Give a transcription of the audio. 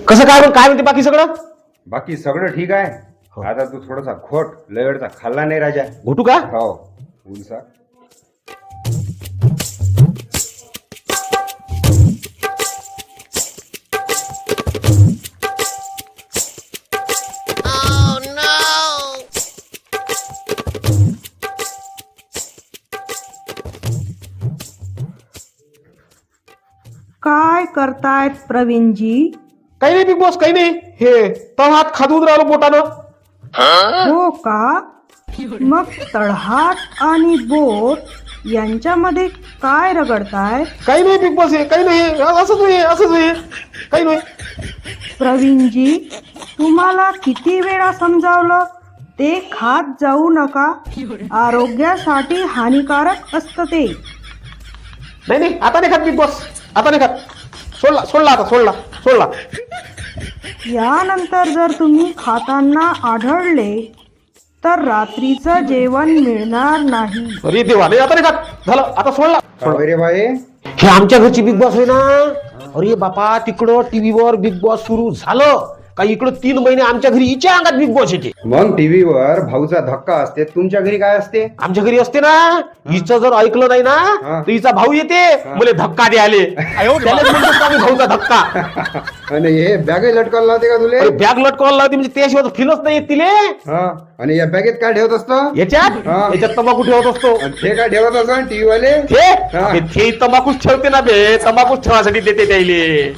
कसं काय काय म्हणते बाकी सगळं? बाकी सगळं ठीक आहे. आता तू थोडासा खोट लयडचा खाल्ला नाही राजा. घोटू का? हो उलसा. काय करतायत प्रवीणजी? काही नाही बिग बॉस, काही नाही. हे तळहात खादून राहिलो बोटानं. हो का? मग तळहात आणि बोट यांच्यामध्ये काय रगडताय? काही नाही बिग बॉस, हे काही नाही. असंच आहे, असंच आहे, काही नाही. प्रवीणजी, तुम्हाला किती वेळा समजावलं ते खात जाऊ नका, आरोग्यासाठी हानिकारक असतं ते. नाही नाही, आता नाही खात बिग बॉस, आता नाही खात. सोडला आता, सोडला. यानंतर जर तुम्ही खाताना आढळले तर रात्रीचं जेवण मिळणार नाही. अरे देवा, नाही आता नाही खात. झालं, आता सोडला. रे बाई हे आमच्या घरची बिग बॉस आहे ना. अरे बापा, तिकडं टीव्हीवर बिग बॉस सुरू झालं का इकडं 3 महिने आमच्या घरी हिच्या अंगात बिग बॉस येते. मग टीव्हीवर भाऊचा धक्का असते, तुमच्या घरी काय असते? आमच्या घरी असते ना. हिचं जर ऐकलं नाही ना तर हिचा भाऊ येते मला धक्का द्यायले. त्यालाच म्हणतो आम्ही भाऊचा धक्का. आणि हे बॅग लटकायला लावते का तुले? बॅग लटकवायला लावते म्हणजे त्याशिवाय फीलच नाही येत तिले. हा. आणि या बॅगेत काय ठेवत असतो? याच्यात तंबाखू ठेवत असतो. आणि ते काय ठेवत असं टीव्ही वाले? ते तंबाखूच ठेवते ना बे. तंबाखूच ठेवासाठी देते त्याले.